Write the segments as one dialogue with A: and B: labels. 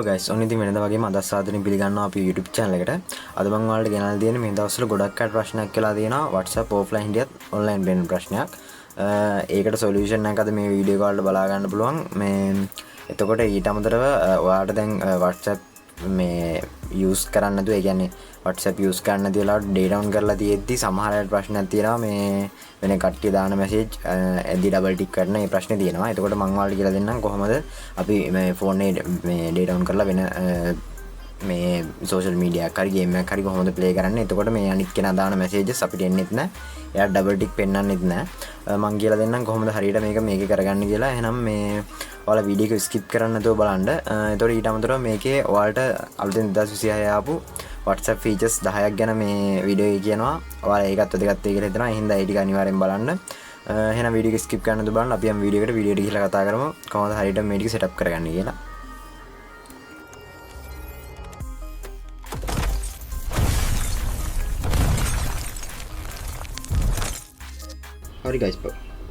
A: Guys ඔන්න ඉතින් වෙනදා වගේම අද සාදරයෙන් පිළිගන්නවා අපි YouTube channel එකට. අද මම ඔයාලට ගෙනල්ලා තියෙන්නේ මේ දවස්වල ගොඩක් අය ප්‍රශ්නයක් කියලා තියෙනවා WhatsApp offline හිටියත් online වෙන ප්‍රශ්නයක්. ඒකට solution එකක් අද මේ වීඩියෝ එක වලට බලා ගන්න පුළුවන්. මේ එතකොට ඊට අමතරව ඔයාලට දැන් WhatsApp මේ use කරන්න නැතුව ඒ කියන්නේ WhatsApp use කරන්න නැති වෙලාවට day down කරලා තියෙද්දි සමහර අය ප්‍රශ්නයක් තියෙනවා මේ වෙන කට්ටිය දාන message එද්දි double tick කරන මේ ප්‍රශ්නේ තියෙනවා. එතකොට මම ඔයාලට කියලා දෙන්නම් කොහොමද අපි මේ phone එක මේ day down කරලා වෙන මේ social media එකක් හරි game එකක් හරි කොහොමද play කරන්නේ. එතකොට මේ අනිත් කෙනා දාන messages අපිට එන්නෙත් නැහැ. එයාට double tick පෙන්වන්නෙත් නැහැ. මම කියලා දෙන්නම් කොහොමද හරියට මේක කරගන්න කියලා. එහෙනම් මේ ඔයාලා වීඩියෝ එක skip කරන්න නැතුව බලන්න. එතකොට ඊට අමතරව මේකේ ඔයාලට අලුතෙන් 2026 ආපු WhatsApp features 10ක් ගැන මේ වීඩියෝ එකේ කියනවා. ඔයාලා ඒකත් වැදගත් වෙයි කියලා හිතනවා. ඒ හින්දා ඒ ටික අනිවාර්යෙන් බලන්න. එහෙනම් වීඩියෝ එක skip කරන්න නැතුව බලන්න. අපි යමු වීඩියෝ එකට ගිහිල්ලා කතා කරමු කොහොමද හරියට මේ ටික setup කරගන්නේ කියලා. හරි guys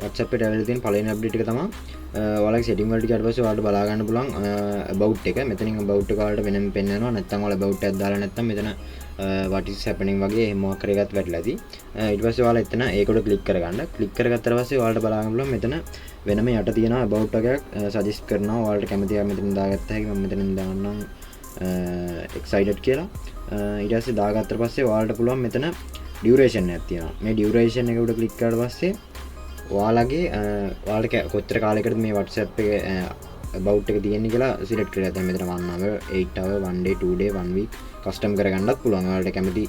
A: WhatsApp එකට ඇවිල්ලා තියෙන පළවෙනි අප්ඩේට් එක තමයි ඔයාලගේ setting වලට ගියාට පස්සේ ඔයාලට බලා ගන්න පුළුවන් about එක. මෙතනින් about එක ඔයාලට වෙනම පෙන්නනවා. නැත්නම් ඔයාලා about එකක් දාලා නැත්නම් මෙතන what is happening වගේ එහෙම මොකක් හරි එකක් වැටලා ඇති. ඊට පස්සේ ඔයාලා එතන ඒකට ක්ලික් කරගන්න. ක්ලික් කරගත්තට පස්සේ ඔයාලට බලා ගන්න පුළුවන් මෙතන වෙනම යට තියෙනවා about එකක් suggest කරනවා. ඔයාලට කැමති එකක් මෙතනින් දාගත්ත හැකි. මම මෙතනින් දාන්නම් excited කියලා. ඊට පස්සේ දාගත්තට පස්සේ ඔයාලට පුළුවන් මෙතන duration එකක් තියෙනවා. මේ duration එක උඩ ක්ලික් කරලා පස්සේ ඔයාලට කොච්චර කාලයකටද මේ WhatsApp එකේ about එක තියෙන්නේ කියලා select කරලා දැන් මෙතන 1 hour 8 hour 1 day 2 day 1 week custom කරගන්නත් පුළුවන්. ඔයාලට කැමති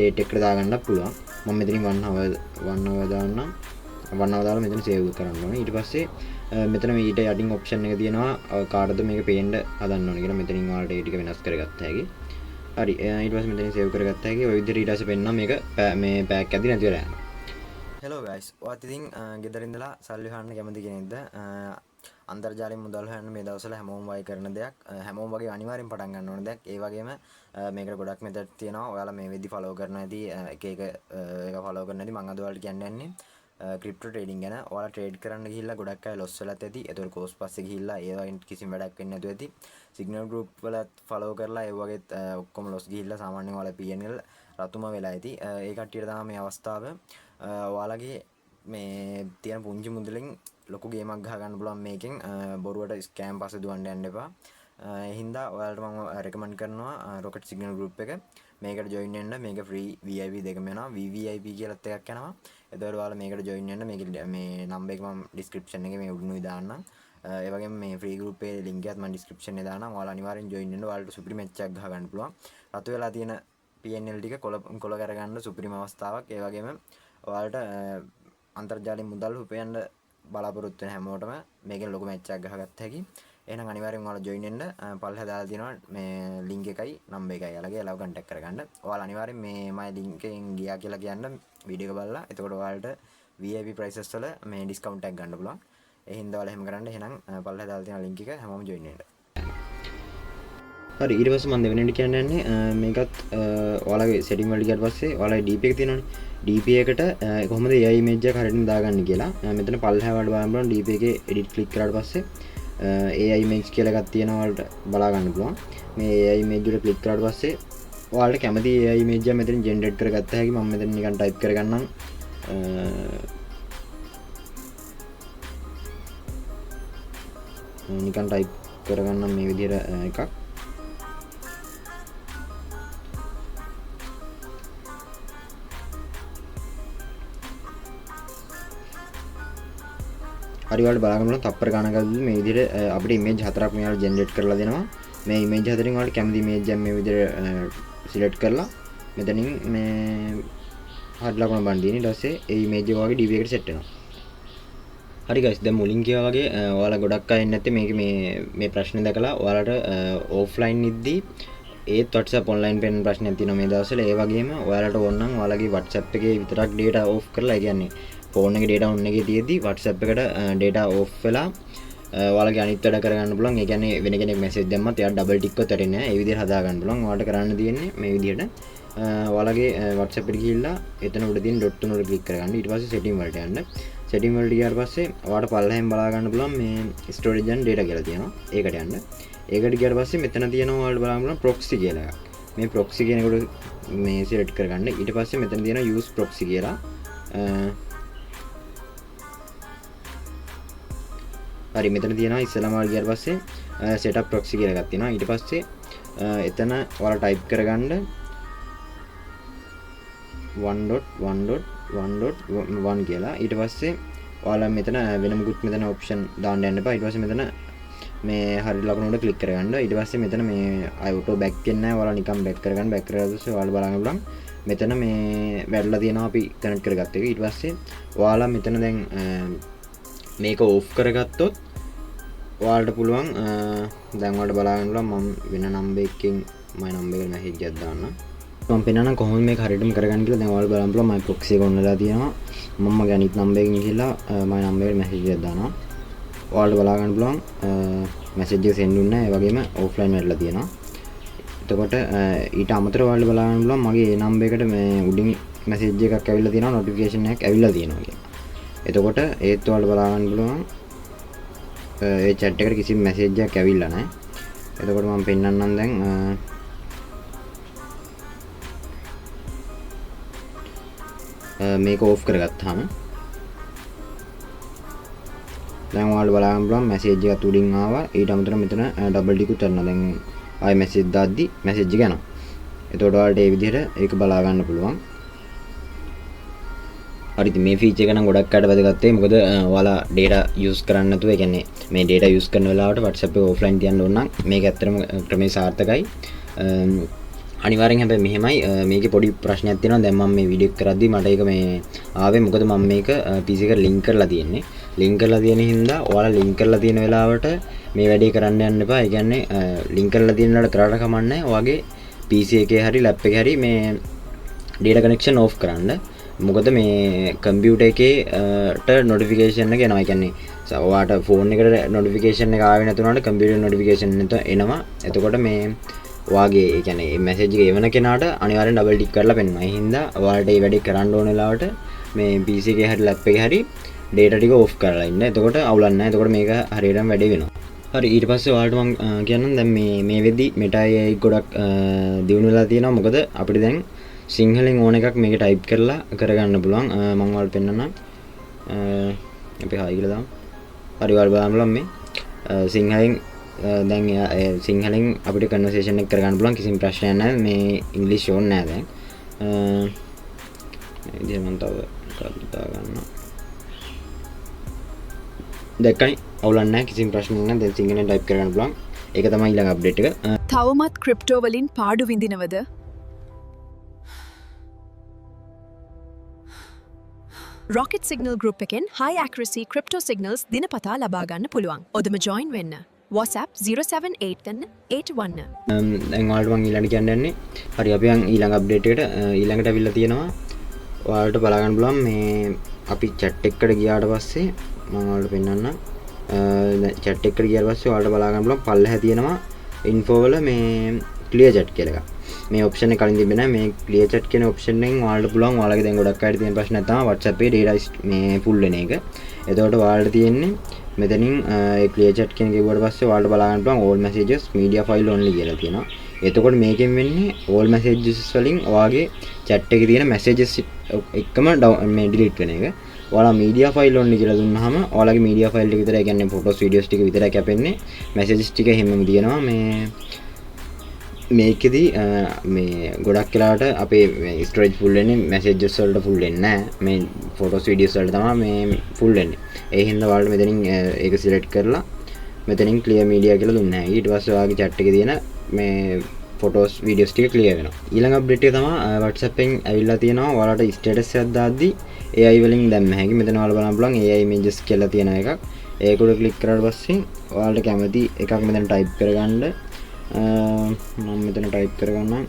A: date එකකට දාගන්නත් පුළුවන්. මම මෙතනින් 1 hour දාන්නම්. 1 hour දාලා මෙතන save කරන්න ඕනේ. ඊට පස්සේ මෙතන ඊට යටින් option එක තියෙනවා කාටද මේක පේන්න හදන්න ඕනේ කියලා. මෙතනින් ඔයාලට ඒ ටික වෙනස් කරගත්ත හැකි. හරි ඊට පස්සේ මෙතනින් save කරගත්ත හැකි. ඔය විදිහට ඊට පස්සේ පෙන්නනවා මේක මේ pack එකක් නැති වෙලා යනවා. හෙලෝ ගයිස් ඔයත් ඉතින් ගෙදර ඉඳලා සල්ලි හොයන්න කැමති කෙනෙක්ද? අන්තර්ජාලයෙන් මුදල් හොයන්න මේ දවස්වල හැමෝම වයි කරන දෙයක්. හැමෝම වගේ අනිවාර්යෙන් පටන් ගන්න ඕන දෙයක්. ඒ වගේම මේකට ගොඩක් මෙතඩ් තියෙනවා. ඔයාලා මේ වෙද්දි ෆලෝ කරනවා ඇති එක ෆලෝ කරනවා ඇති. මම අද ඔයාලට කියන්න යන්නේ ක්‍රිප්ටෝ ට්‍රේඩින් ගැන. ඔයාලා ට්‍රේඩ් කරන්න ගිහිල්ලා ගොඩක් අය ලොස් වෙලත් ඇති. ඒතකොට කෝස් පස්සේ ගිහිල්ලා ඒ වගේ කිසිම වැඩක් වෙන්නේ නැතුව ඇති. සිග්නල් ගෲප් වලත් ෆලෝ කරලා ඒ වගේත් ඔක්කොම ලොස් ගිහිල්ලා සාමාන්‍යයෙන් ඔයාලා PNL රතුම වෙලා ඇති. ඒ කට්ටියට තමයි මේ අවස්ථාව. ඔයාලගේ මේ තියෙන පුංචි මුදලින් ලොකු ගේමක් ගහ ගන්න පුළුවන් මේකෙන්. බොරුවට ස්කෑම් පස්සේ දුවන්න යන්න එපා. ඒ හින්දා ඔයාලට මම රෙකමන්ඩ් කරනවා Rocket Signal Group එක. මේකට join වෙන්න. මේක free VIP දෙකම යනවා. VVIP කියලාත් එකක් යනවා. එතකොට ඔයාලා මේකට join වෙන්න. මේකේ මේ number එක මම description එකේ මේ උඩුනුයි දාන්නම්. ඒ වගේම මේ free group එකේ link එකත් මම description එකේ දාන්නම්. ඔයාලා අනිවාර්යෙන් join වෙන්න. ඔයාලට supreme match එකක් ගහ ගන්න පුළුවන්. රතු වෙලා තියෙන PNL ටික කොල කරගන්න supreme අවස්ථාවක්. ඒ වගේම ඔයාලට අන්තර්ජාලයෙන් මුදල් උපයන්න බලාපොරොත්තු වෙන හැමෝටම මේකෙන් ලොකු මැච් එකක් ගහගත්ත හැකි. එහෙනම් අනිවාර්යෙන් ඔයාලා join වෙන්න. පල්ලෙහා දාලා තියෙනවා මේ link එකයි number එකයි. යාළුවගේ ලව් contact කරගන්න. ඔයාලා අනිවාර්යෙන් මේ my link එකෙන් ගියා කියලා කියන්න වීඩියෝ එක බලලා. එතකොට ඔයාලට VIP prices වල මේ discount එකක් ගන්න පුළුවන්. ඒ හින්දා ඔයාලා එහෙම කරන්න. එහෙනම් පල්ලෙහා දාලා තියෙන link එක හැමෝම join වෙන්න. හරි ඊට පස්සේ මම දෙවෙනිට කියන්න යන්නේ මේකත් ඔයාලගේ setting වලට ගියාට පස්සේ ඔයාලගේ DP එක තියෙනවනේ. DP එකට කොහොමද AI image එක හරියට දාගන්නේ කියලා. මෙතන පල්ලෙහා වලට බලන්න පුළුවන් DP එකේ edit click කරාට පස්සේ AI image කියලා එකක් තියෙනවා ඔයාලට බලා ගන්න පුළුවන්. මේ AI image එකට click කරාට පස්සේ ඔයාලට කැමති AI image එක මෙතන generate කරගත්ත හැකි. මම මෙතන නිකන් type කරගන්නම්. නිකන් type කරගන්නම් මේ විදිහට එකක්. හරි ඔයාලට බලන්න පුළුවන් තප්පර ගණනකදී මේ විදිහට අපිට image හතරක් මෙයාලා generate කරලා දෙනවා. මේ image හතරෙන් ඔයාලට කැමති image එකක් මේ විදිහට select කරලා මෙතනින් මේ හරි ලකුණ බන් දින ඊට පස්සේ ඒ image එක වගේ DP එකට set වෙනවා. හරි guys දැන් මුලින් කියා වගේ ඔයාලා ගොඩක් අය ඉන්නේ නැත්තේ මේක මේ ප්‍රශ්නේ දැකලා ඔයාලට offline ඉද්දි ඒත් WhatsApp online pen ප්‍රශ්නයක් තියෙනවා මේ දවස්වල. ඒ වගේම ඔයාලට ඕන නම් ඔයාලගේ WhatsApp එකේ විතරක් data off කරලා ඒ කියන්නේ ෆෝන් එකේ data on එකේ තියෙද්දි WhatsApp එකට data off වෙලා ඔයාලගේ අනිත් වැඩ කරගන්න පුළුවන්. ඒ කියන්නේ වෙන කෙනෙක් message දැම්මත් එයාට double tick එකක් වැටෙන්නේ නැහැ. ඒ විදිහට හදා ගන්න පුළුවන්. ඔයාලට කරන්න තියෙන්නේ මේ විදිහට ඔයාලගේ WhatsApp එකට ගිහිල්ලා එතන උඩ තියෙන dot තුන උඩ click කරගන්න. ඊට පස්සේ setting වලට යන්න. setting වලට ගියාට පස්සේ ඔයාලට පල්ලෙහෙන් බලා ගන්න පුළුවන් මේ storage and data කියලා තියෙනවා. ඒකට යන්න. ඒකට ගියාට පස්සේ මෙතන තියෙනවා ඔයාලට බලන්න පුළුවන් proxy කියලා එකක්. මේ proxy කියන එකට මේ select කරගන්න. ඊට පස්සේ මෙතන තියෙනවා use proxy කියලා. හරි මෙතන තියෙනවා ඉස්සෙල්ලාම ඔයාලා ගියාට පස්සේ setup proxy කියලා එකක් තියෙනවා. ඊට පස්සේ එතන ඔයාලා type කරගන්න 1.1.1.1 කියලා. ඊට පස්සේ ඔයාලා මෙතන වෙන මොකුත් මෙතන option දාන්න යන්න එපා. ඊට පස්සේ මෙතන මේ හරි ලකුණ උඩ ක්ලික් කරගන්න. ඊට පස්සේ මෙතන මේ auto back වෙන්නේ නැහැ. ඔයාලා නිකන් back කරගන්න. back කරලා ඊට පස්සේ ඔයාලා බලන්න පුළුවන් මෙතන මේ වැටලා තියෙනවා අපි connect කරගත්ත එක. ඊට පස්සේ ඔයාලා මෙතන දැන් මේක off කරගත්තොත් ඔයාලට පුළුවන් දැන් ඔයාලට බලන්න පුළුවන් මම වෙන number එකකින් my number එකට message එකක් දාන්න. මම පෙන්නන්න කොහොමද මේක හරියටම කරගන්න කියලා. දැන් ඔයාලට බලන්න පුළුවන් my proxy එක ඔන්නලා තියෙනවා. මම මගේ අනිත් number එකකින් ගිහලා my number එකට message එකක් දානවා. ඔයාලට බලා ගන්න පුළුවන් message එක send වෙන්නේ නැහැ. ඒ වගේම offline වෙලා තියෙනවා. එතකොට ඊට අමතරව ඔයාලට බලා ගන්න පුළුවන් මගේ ඒ number එකට මේ උඩින් message එකක් ඇවිල්ලා තියෙනවා, notification එකක් ඇවිල්ලා තියෙනවා කියලා. එතකොට ඒත් ඔයාලට බලා ගන්න පුළුවන් ඒ chat එකට කිසිම message එකක් ඇවිල්ලා නැහැ. එතකොට මම පෙන්නන්නම් දැන් මේක off කරගත්තාම දැන් ඔයාලට බලන්න පුළුවන් message එකක් උඩින් ආවා. ඊට අමතරව මෙතන double tick කරනවා. දැන් ආයෙ message දාද්දි message එක යනවා. එතකොට ඔයාලට මේ විදිහට ඒක බලා ගන්න පුළුවන්. හරි ඉතින් මේ feature එක නම් ගොඩක් අයට වැදගත් වෙයි. මොකද ඔයාලා data use කරන්නේ නැතුව ඒ කියන්නේ මේ data use කරන වෙලාවට WhatsApp එක offline තියන්න ඕන නම් මේක ඇත්තටම ක්‍රමේ සාර්ථකයි. අනිවාර්යෙන් හැබැයි මෙහෙමයි මේකේ පොඩි ප්‍රශ්නයක් තියෙනවා. දැන් මම මේ වීඩියෝ එක කරද්දි මට ඒක මේ ආවේ මොකද මම මේක PC එකට link කරලා තියෙන්නේ. link කරලා තියෙන හින්දා ඔයාලා link කරලා තියෙන වෙලාවට මේ වැඩේ කරන්න යන්න එපා. ඒ කියන්නේ link කරලා තියෙන වෙලාවට කරාට කමන්නේ. ඔයාගේ PC එකේ හරි lap එකේ හරි මේ data connection off කරන්න. මොකද මේ කම්පියුටර් එකේට notification එක එනවා. ඒ කියන්නේ ඔයාට phone එකට notification එක ආවේ නැතුණාට computer notification එක එනවා. එතකොට මේ ඔයාගේ ඒ කියන්නේ message එක එවන කෙනාට අනිවාර්යෙන් double tick කරලා පෙන්නනවා. ඒ හින්දා ඔයාලට මේ වැඩේ කරන්න ඕන වෙලාවට මේ PC එකේ හරි lap එකේ හරි data ටික off කරලා ඉන්න. එතකොට අවුලක් නැහැ. එතකොට මේක හරියටම වැඩේ වෙනවා. හරි ඊට පස්සේ ඔයාලට මම කියන්නම් දැන් මේ වෙද්දි Meta AI ගොඩක් දියුණු වෙලා තියෙනවා. මොකද අපිට දැන් සිංහලෙන් ඕන එකක් මේක ටයිප් කරලා කරගන්න පුළුවන්. මම ඔයාලට පෙන්නන්නම්. අපි හයි කියලා දාමු. හරි ඔයාලට බලන්න පුළුවන් මේ සිංහලෙන් දැන් සිංහලෙන් අපිට කන්වර්සේෂන් එක කරගන්න පුළුවන්. කිසිම ප්‍රශ්නයක් නැහැ. මේ ඉංග්‍රීසි ඕනේ නැහැ දැන්. මේ විදිහට මම තව කතා ගන්නවා. දැක්කනේ අවුලක් නැහැ. කිසිම ප්‍රශ්නයක් නැහැ. දැන් සිංහලෙන් ටයිප් කරගන්න පුළුවන්. ඒක තමයි ඊළඟ අප්ඩේට් එක.
B: තවමත් ක්‍රිප්ටෝ වලින් පාඩු විඳිනවද? Rocket Signal Group එකෙන් high accuracy crypto signals දිනපතා ලබා ගන්න පුළුවන්. ඔදම join වෙන්න. WhatsApp 078 ගන්න 81.
A: දැන් ඔයාලට මම ඊළඟට කියන්න යන්නේ. හරි අපි යන් ඊළඟ අප්ඩේට් එකට ඊළඟට අවිල්ලා තියෙනවා. ඔයාලට බලා ගන්න පුළුවන් මේ අපි chat එකකට ගියාට පස්සේ මම ඔයාලට පෙන්නන්නම්. chat එකකට ගියාට පස්සේ ඔයාලට බලා ගන්න පුළුවන් පල්ලෙහා තියෙනවා info වල මේ clear chat කියලා එකක්. මේ ඔප්ෂන් එක කලින් තිබෙන්නේ නැහැ. මේ clear chat කියන ඔප්ෂන් එකෙන් ඔයාලට පුළුවන් ඔයාලගේ දැන් ගොඩක් අයට තියෙන ප්‍රශ්නයක් තමයි WhatsApp එකේ data මේ full වෙන එක. එතකොට ඔයාලට තියෙන්නේ මෙතනින් ඒ clear chat කියන එක කිව්වට පස්සේ ඔයාලට බලා ගන්න පුළුවන් all messages media file only කියලා තියෙනවා. එතකොට මේකෙන් වෙන්නේ all messages වලින් ඔයාගේ chat එකේ තියෙන messages එකම මේ delete වෙන එක. ඔයාලා media file only කියලා දුන්නාම ඔයාලගේ media file ටික විතරයි කියන්නේ photos videos ටික විතරයි කැපෙන්නේ. messages ටික හැමෙම තියෙනවා. මේකෙදි මේ ගොඩක් වෙලාවට අපේ storage full වෙන්නේ messages වලට full වෙන්නේ නැහැ. මේ photos videos වලට තමයි මේ full වෙන්නේ. ඒ හින්දා ඔයාලට මෙතනින් ඒක select කරලා මෙතනින් clear media කියලා දුන්නා. ඊට පස්සේ ඔයාගේ chat එකේ තියෙන මේ photos videos ටික clear වෙනවා. ඊළඟ update එක තමයි WhatsApp එකෙන් ඇවිල්ලා තියෙනවා. ඔයාලට status එකක් දාද්දි AI වලින් දැම්ම හැකි. මෙතන ඔයාලා බලන්න පුළුවන් AI images කියලා තියෙන එකක්. ඒක උඩ click කරාට පස්සේ ඔයාලට කැමති එකක් මෙතන type කරගන්න. මම මෙතන type කරගන්නම්.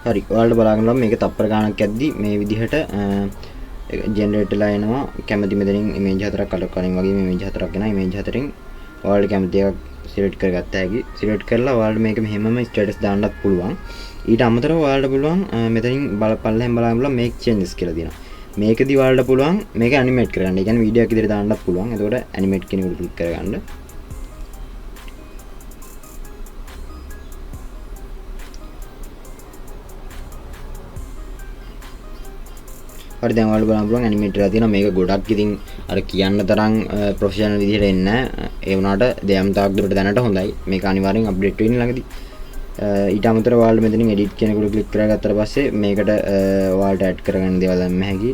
A: හරි ඔයාලට බලන්න මේක තප්පර ගානක් යද්දි මේ විදිහට ජෙනරේට් වෙලා එනවා. කැමති මෙතනින් image හතරක් කලින් වගේ image හතරක් එනවා. image හතරෙන් ඔයාලට කැමති එකක් සිලෙක්ට් කරගත්ත හැකි. සිලෙක්ට් කරලා ඔයාලට මේක මෙහෙමම ස්ටේටස් දාන්නත් පුළුවන්. ඊට අමතරව ඔයාලට පුළුවන් මෙතනින් පල්ලෙහෙන් බලන්න පුළුවන් මේක් චේන්ජස් කියලා තියෙනවා. මේකදී ඔයාලට පුළුවන් මේක ඇනිමේට් කරගන්න. ඒ කියන්නේ වීඩියෝ එකක් විදිහට දාන්නත් පුළුවන්. එතකොට ඇනිමේට් කියන එකට ක්ලික් කරගන්න. හරි දැන් ඔයාලට බලන්න පුළුවන් ඇනිමේට් කරලා තියෙනවා. මේක ගොඩක් ඉතින් අර කියන්න තරම් ප්‍රොෆෙෂනල් විදිහට එන්නේ නැහැ. ඒ වුණාට දෙයම් තාක් දුරට දැනට හොඳයි. මේක අනිවාර්යෙන් අප්ඩේට් වෙන්න ළඟදී. ඊට අමතරව ඔයාලට මෙතනින් එඩිට් කියන එකට ක්ලික් කරගත්තට පස්සේ මේකට ඔයාලට ඇඩ් කරගන්න දේවල් දැම්ම හැකි.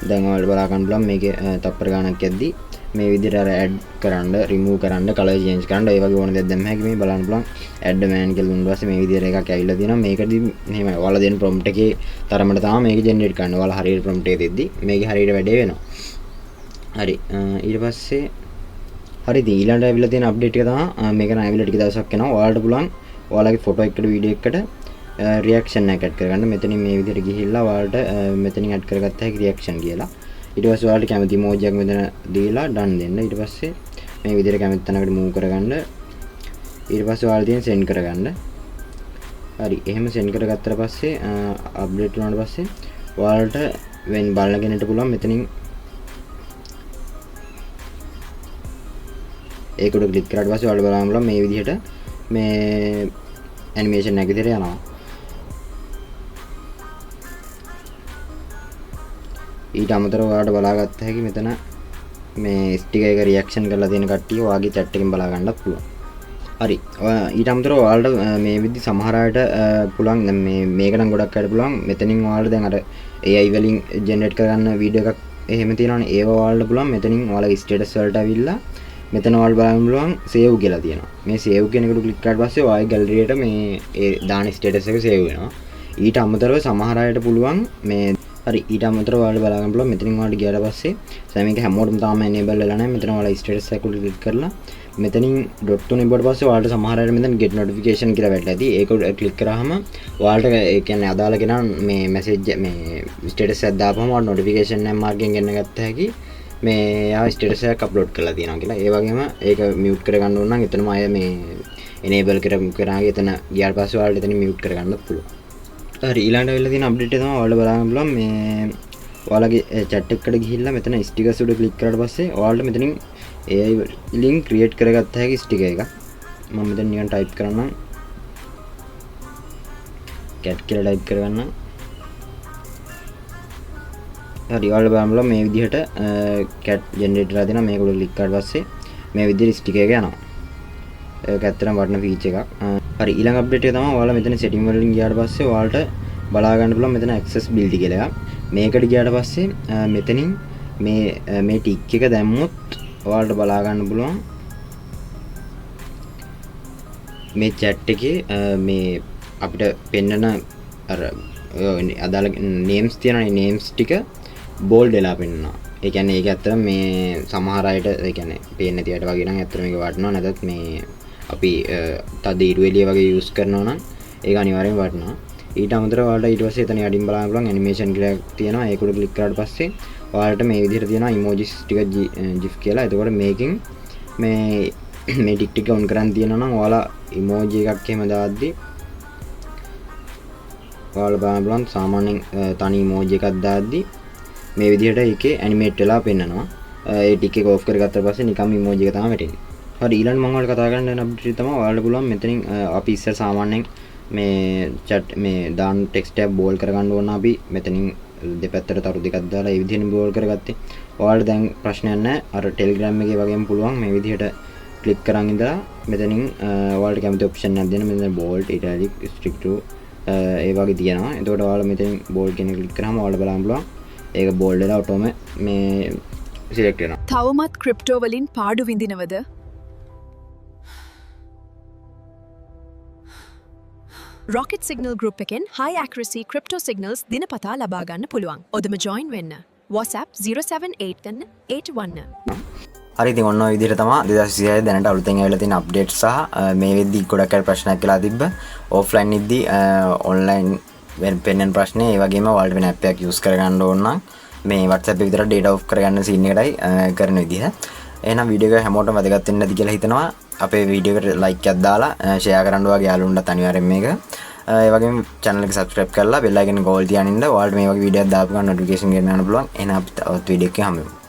A: දැන් ඔයාලට බලා ගන්න පුළුවන් මේකේ තප්පර ගානක් යද්දි මේ විදිහට අර ඇඩ් කරන්න, රිමූව් කරන්න, කලර් චේන්ජ් කරන්න ඒ වගේ ඕන දෙයක් දැම්ම හැකි. මේ බලන්න පුළුවන් ඇඩ් මෑන් කියලා දුන්නා පස්සේ මේ විදිහට එකක් ඇවිල්ලා තියෙනවා. මේකදී මෙහෙමයි ඔයාලා දෙන ප්‍රොම්ප්ට් එකේ තරමට තමයි මේක ජෙනරේට් කරන්න. ඔයාලා හරියට ප්‍රොම්ප්ට් එක දෙද්දි මේකේ හරියට වැඩේ වෙනවා. හරි ඊට පස්සේ හරි ඉතින් ඊළඟට ඇවිල්ලා තියෙන අප්ඩේට් එක තමයි මේක නම් ඇවිල්ලා ටික දවසක් යනවා. ඔයාලට පුළුවන් ඔයාලගේ ෆොටෝ එකකට වීඩියෝ එකකට රියැක්ෂන් එකක් ඇඩ් කරගන්න. මෙතනින් මේ විදිහට ගිහිල්ලා ඔයාලට මෙතනින් ඇඩ් කරගත්ත හැකි රියැක්ෂන් කියලා. ඊට පස්සේ ඔයාලට කැමති ඉමෝජි එකක් මෙතන දීලා ඩන් දෙන්න. ඊට පස්සේ මේ විදිහට කැමති තැනකට මූව් කරගන්න. ඊට පස්සේ ඔයාලා තියෙන සෙන්ඩ් කරගන්න. හරි එහෙම සෙන්ඩ් කරගත්තට පස්සේ අප්ඩේට් වුණාට පස්සේ ඔයාලට වෙන බලන කෙනෙක්ට පුළුවන් මෙතනින් ඒකට ක්ලික් කරාට පස්සේ ඔයාලට බලන්න පුළුවන් මේ විදිහට මේ ඇනිමේෂන් එක විදිහට යනවා. ඊට අමතරව ඔයාලට බලාගත්ත හැකි මෙතන මේ ස්ටිකර් එක රියැක්ෂන් කරලා තියෙන කට්ටිය ඔයාගේ chat එකෙන් බලා ගන්නත් පුළුවන්. හරි ඊට අමතරව ඔයාලට මේ විදි සමහර අයට පුළුවන් මේක නම් ගොඩක් අයට පුළුවන් මෙතනින් ඔයාලට දැන් අර AI වලින් ජෙනරේට් කරගන්න වීඩියෝ එකක් එහෙම තියෙනවනේ ඒව ඔයාලට පුළුවන් මෙතනින් ඔයාලගේ ස්ටේටස් වලට ඇවිල්ලා මෙතන ඔයාලට බලන්න පුළුවන් සේව් කියලා තියෙනවා. මේ සේව් කියන එකට ක්ලික් කරාට පස්සේ ඔයාගේ ගැලරියට මේ ඒ දාන ස්ටේටස් එක සේව් වෙනවා. ඊට අමතරව සමහර අයට පුළුවන් මේ හරි ඊට අමතරව ඔයාලට බලා ගන්න පුළුවන් මෙතනින් ඔයාලට ගියාට පස්සේ දැන් මේක හැමෝටම තාම enable වෙලා නැහැ. මෙතන ඔයාලා status එක උඩ ක්ලික් කරලා මෙතනින් ඩොට් තුන ඉබ්බට පස්සේ ඔයාලට සමහර අයට මෙතන get notification කියලා වැටලා ඇති. ඒක ක්ලික් කරාම ඔයාලට ඒ කියන්නේ අදාළ කෙනා මේ message මේ status එකක් දාපුවම ඔයාලට notification එකක් මාර්ගෙන් ගෙන්න ගත්ත හැකි මේ යා status එකක් upload කරලා තියෙනවා කියලා. ඒ වගේම ඒක mute කරගන්න ඕන නම් එතනම අය මේ enable කරාගේ එතන ගියාට පස්සේ ඔයාලට එතනින් mute කරගන්නත් පුළුවන්. හරි ඊළඟට වෙලා තියෙන අප්ඩේට් එක තමයි ඔයාලට බලන්න පුළුවන් මේ ඔයාලගේ chat එකකට ගිහිල්ලා මෙතන ස්ටිකර්ස් උඩ ක්ලික් කරාට පස්සේ ඔයාලට මෙතනින් AI link create කරගත්ත හැකි ස්ටිකර් එකක්. මම මෙතන නිකන් type කරන්නම් cat කියලා type කරගන්නම්. හරි ඔයාලට බලන්න පුළුවන් මේ විදිහට cat generate කරලා දෙනවා. මේක උඩ ක්ලික් කරාට පස්සේ මේ විදිහට ස්ටිකර් එක යනවා. ඒක ඇත්තටම වටින ෆීචර් එකක්. හරි ඊළඟ අප්ඩේට් එක තමයි ඔයාලා මෙතන setting වලින් ගියාට පස්සේ ඔයාලට බලා ගන්න පුළුවන් මෙතන accessibility කියලා එකක්. මේකට ගියාට පස්සේ මෙතනින් මේ ටික් එක දැම්මොත් ඔයාලට බලා ගන්න පුළුවන් මේ chat එකේ මේ අපිට පෙන්නන අර අදාළ names තියෙනනේ names ටික bold වෙලා පෙන්නනවා. ඒ කියන්නේ ඒක ඇත්තට මේ සමහර අයට ඒ කියන්නේ පේන්නේ නැති අයට වගේ නම් ඇත්තට මේක වටනවා. නැත්නම් මේ අපි තද ඉරු එළිය වගේ යූස් කරනවා නම් ඒක අනිවාර්යෙන් වටනවා. ඊට අමතරව ඔයාලට ඊට පස්සේ එතන යටින් බලන්න පුළුවන් ඇනිමේෂන් කියලා තියෙනවා. ඒක උඩ ක්ලික් කරාට පස්සේ ඔයාලට මේ විදිහට තියෙනවා emojis ටික GIF කියලා. එතකොට මේකෙන් මේ ටික ටික ඔන් කරන් තියෙනවා නම් ඔයාලා emoji එකක් එහෙම දාද්දි ඔයාලා බලන්න පුළුවන් සාමාන්‍යයෙන් තනි emoji එකක් දාද්දි මේ විදිහට ඒකේ ඇනිමේට් වෙලා පෙන්නනවා. ඒ ටික එක ඕෆ් කරගත්තා පස්සේ නිකම්ම emoji එක තමයි වැටෙන්නේ. හරි ඊළඟ මම ඔයාලට කතා කරන්න යන අප්ඩේට් තමයි ඔයාලට පුළුවන් මෙතනින් අපි ඉස්සර සාමාන්‍යයෙන් මේ chat මේ දාන ටෙක්ස්ට් එක බෝල් කරගන්න ඕන අපි මෙතනින් දෙපැත්තට තරු දෙකක් දාලා ඒ විදිහෙන් බෝල් කරගත්තේ. ඔයාලට දැන් ප්‍රශ්නයක් නැහැ. අර Telegram එකේ වගේම පුළුවන් මේ විදිහට ක්ලික් කරන් ඉඳලා මෙතනින් ඔයාලට කැමති ඔප්ෂන් එකක් දෙන්න. මෙතන bold, italic, strict to ඒ වගේ තියෙනවා. එතකොට ඔයාලා මෙතනින් bold කියන එක ක්ලික් කරාම ඔයාලට බලන්න පුළුවන් ඒක bold වෙලා ඔටෝම මේ select වෙනවා.
B: තවමත් ක්‍රිප්ටෝ වලින් පාඩු විඳිනවද? Rocket Signal Group එකෙන් high accuracy crypto signals දිනපතා ලබා ගන්න පුළුවන්. ඔදම join වෙන්න. WhatsApp 078 ගන්න 81.
A: හරි ඉතින් ඔන්න ඔය විදිහට තමයි 2026 දැනට අලුතෙන් ආවිලා තියෙන අප්ඩේට් සහ මේ වෙද්දි ගොඩක් අය ප්‍රශ්නයක් කියලා තිබ්බ. ඔෆ්ලයින් ඉද්දි ඔන්ලයින් වෙන පෙන්නන ප්‍රශ්නේ ඒ වගේම ඔයාලට වෙන ඇප් එකක් යූස් කරගන්න ඕන නම් මේ WhatsApp එක විතර data off කරගන්න scene එකටයි කරන විදිහ. එහෙනම් වීඩියෝ එක හැමෝටම වැදගත් වෙන්න ඇති කියලා හිතනවා. අපේ වීඩියෝ එකට like එකක් දාලා share කරන්න ඔයාගේ යාළුවන්ට අනිවාර්යෙන් මේක. ඒ වගේම channel එක subscribe කරලා bell icon එක all තියාගෙන ඉන්න. ඔයාලට මේ වගේ වීඩියෝක් දාපු ගමන් notification ගෙන්න යන්න පුළුවන්. එහෙනම් අපි තවත් වීඩියෝ එකකින් හමු වෙමු.